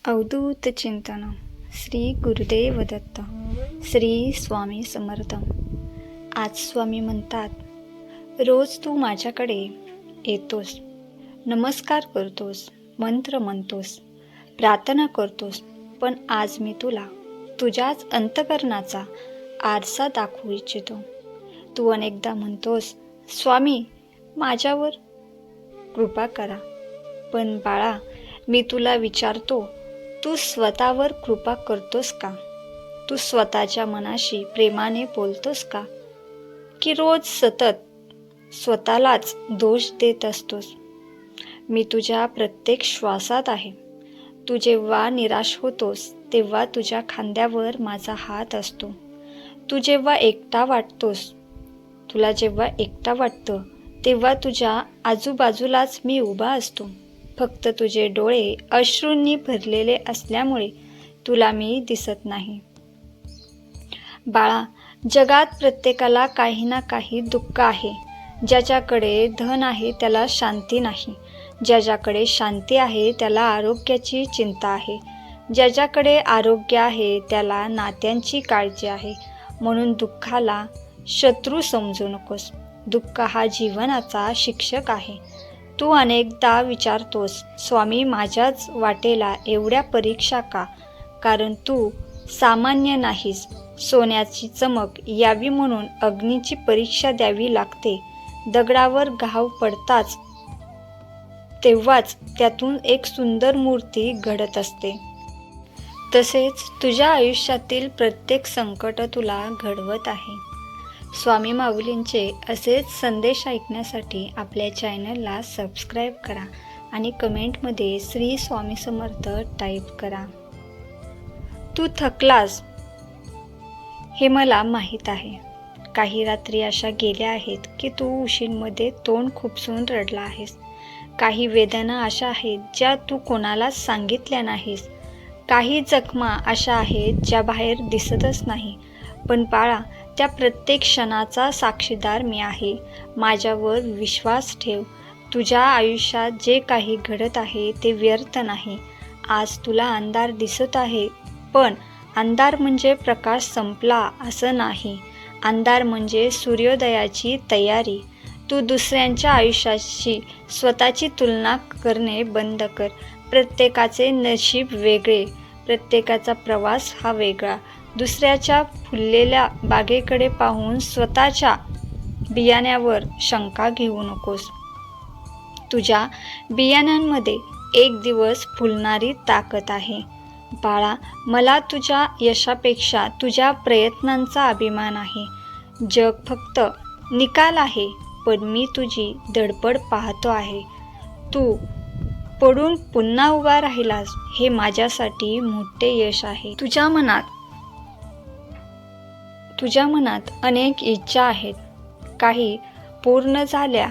अवधूत चिंतन श्री गुरुदेव दत्त. श्री स्वामी समर्थ. आज स्वामी म्हणतात, रोज तू माझ्याकडे येतोस, नमस्कार करतोस, मंत्र म्हणतोस, प्रार्थना करतोस, पण आज मी तुला तुझ्याच अंतःकरणाचा आरसा दाखवू इच्छितो. तू अनेकदा म्हणतोस, स्वामी माझ्यावर कृपा करा, पण बाळा मी तुला विचारतो, तू स्वतःवर कृपा करतोस का? तू स्वतःच्या मनाशी प्रेमाने बोलतोस का? की रोज सतत स्वतःलाच दोष देत असतोस? मी तुझ्या प्रत्येक श्वासात आहे. तू जेव्हा निराश होतोस तेव्हा तुझ्या खांद्यावर माझा हात असतो. तू जेव्हा एकटा वाटतोस, तुला जेव्हा एकटा वाटतं तेव्हा तुझ्या आजूबाजूलाच मी उभा असतो. फक्त तुझे डोळे अश्रूंनी भरलेले असल्यामुळे तुला मी दिसत नाही. बाळा, जगात प्रत्येकाला काही ना काही दुःख आहे. ज्याच्याकडे धन आहे त्याला शांती नाही. ज्याच्याकडे शांती आहे त्याला आरोग्याची चिंता आहे. ज्याच्याकडे आरोग्य आहे त्याला नात्यांची काळजी आहे. म्हणून दुःखाला शत्रू समजू नकोस. दुःख हा जीवनाचा शिक्षक आहे. तू अनेकदा विचारतोस, स्वामी माझ्याच वाटेला एवढ्या परीक्षा का? कारण तू सामान्य नाहीस. सोन्याची चमक यावी म्हणून अग्नीची परीक्षा द्यावी लागते. दगडावर घाव पडताच तेव्हाच त्यातून एक सुंदर मूर्ती घडत असते. तसेच तुझ्या आयुष्यातील प्रत्येक संकट तुला घडवत आहे. स्वामी माऊलींचे असेच संदेश ऐकण्यासाठी आपल्या चॅनलला सबस्क्राईब करा आणि कमेंटमध्ये श्री स्वामी समर्थ टाईप करा. तू थकलास हे मला माहीत आहे. काही रात्री अशा गेल्या आहेत की तू उशींमध्ये तोंड खुपसून रडला आहेस. काही वेदना अशा आहेत ज्या तू कोणालाच सांगितल्या नाहीस. काही जखमा अशा आहेत ज्या बाहेर दिसतच नाही. पण बाळा, त्या प्रत्येक क्षणाचा साक्षीदार मी आहे. माझ्यावर विश्वास ठेव. तुझ्या आयुष्यात जे काही घडत आहे ते व्यर्थ नाही. आज तुला अंधार दिसत आहे, पण अंधार म्हणजे प्रकाश संपला असं नाही. अंधार म्हणजे सूर्योदयाची तयारी. तू दुसऱ्यांच्या आयुष्याशी स्वतःची तुलना करणे बंद कर. प्रत्येकाचे नशीब वेगळे, प्रत्येकाचा प्रवास हा वेगळा. दुसऱ्याच्या फुललेल्या बागेकडे पाहून स्वतःच्या बियाण्यावर शंका घेऊ नकोस. तुझ्या बियाण्यांमध्ये एक दिवस फुलणारी ताकद आहे. बाळा, मला तुझ्या यशापेक्षा तुझ्या प्रयत्नांचा अभिमान आहे. जग फक्त निकाल आहे, पण मी तुझी धडपड पाहतो आहे. तू पडून पुन्हा उभा राहिलास हे माझ्यासाठी मोठे यश आहे. तुझ्या मनात अनेक इच्छा आहेत. काही पूर्ण झाल्या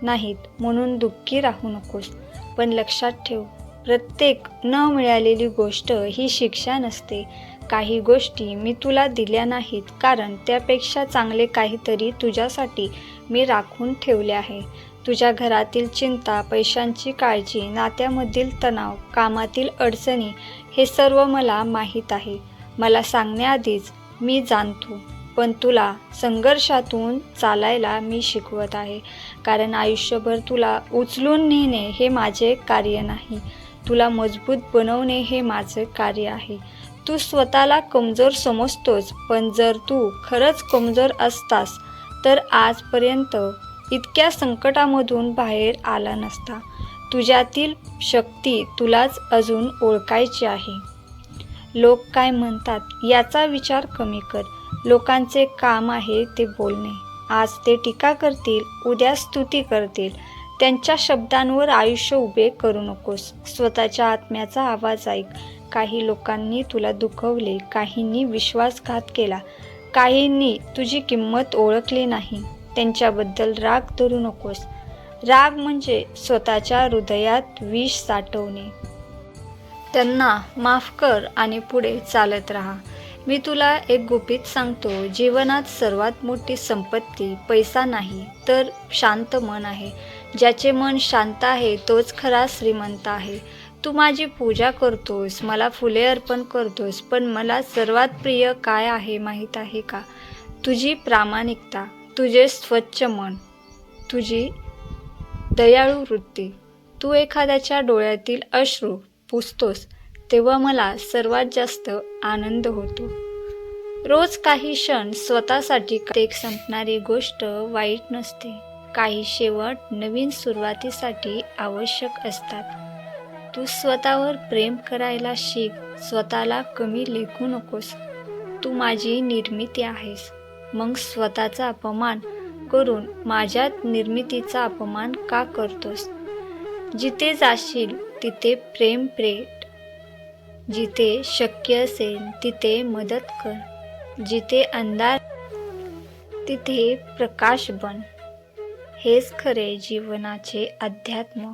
नाहीत म्हणून दुःखी राहू नकोस. पण लक्षात ठेव, प्रत्येक न मिळालेली गोष्ट ही शिक्षा नसते. काही गोष्टी मी तुला दिल्या नाहीत कारण त्यापेक्षा चांगले काहीतरी तुझ्यासाठी मी राखून ठेवले आहे. तुझ्या घरातील चिंता, पैशांची काळजी, नात्यामधील तणाव, कामातील अडचणी हे सर्व मला माहीत आहे. मला सांगण्याआधीच मी जाणतो, पण तुला संघर्षातून चालायला मी शिकवत आहे. कारण आयुष्यभर तुला उचलून नेणे हे माझे कार्य नाही. तुला मजबूत बनवणे हे माझे कार्य आहे. तू स्वतःला कमजोर समजतोस, पण जर तू खरंच कमजोर असतास तर आजपर्यंत इतक्या संकटामधून बाहेर आला नसता. तुझ्यातील शक्ती तुलाच अजून ओळखायची आहे. लोक काय म्हणतात याचा विचार कमी कर. लोकांचे काम आहे ते बोलणे. आज ते टीका करतील, उद्या स्तुती करतील. त्यांच्या शब्दांवर आयुष्य उभे करू नकोस. स्वतःच्या आत्म्याचा आवाज ऐक. काही लोकांनी तुला दुखवले, काहींनी विश्वासघात केला, काहींनी तुझी किंमत ओळखली नाही. त्यांच्याबद्दल राग धरू नकोस. राग म्हणजे स्वतःच्या हृदयात विष साठवणे. त्यांना माफ कर आणि पुढे चालत राहा. मी तुला एक गुपित सांगतो, जीवनात सर्वात मोठी संपत्ती पैसा नाही तर शांत मन आहे. ज्याचे मन शांत आहे तोच खरा श्रीमंत आहे. तू माझी पूजा करतोस, मला फुले अर्पण करतोस, पण मला सर्वात प्रिय काय आहे माहीत आहे का? तुझी प्रामाणिकता, तुझे स्वच्छ मन, तुझी दयाळू वृत्ती. तू एखाद्याच्या डोळ्यातील अश्रू पुसतोस तेव्हा मला सर्वात जास्त आनंद होतो. रोज काही क्षण स्वतःसाठी एक संपणारी गोष्ट वाईट नसते. काही शेवट नवीन सुरुवातीसाठी आवश्यक असतात. तू स्वतःवर प्रेम करायला शिक. स्वतःला कमी लेखू नकोस. तू माझी निर्मिती आहेस. मग स्वतःचा अपमान करून माझ्या निर्मितीचा अपमान का करतोस? जिथे जाशील तिथे प्रेम प्रेट. जिथे शक्य असेल तिथे मदत कर. जिथे अंधार तिथे प्रकाश बन. हेच खरे जीवनाचे अध्यात्म.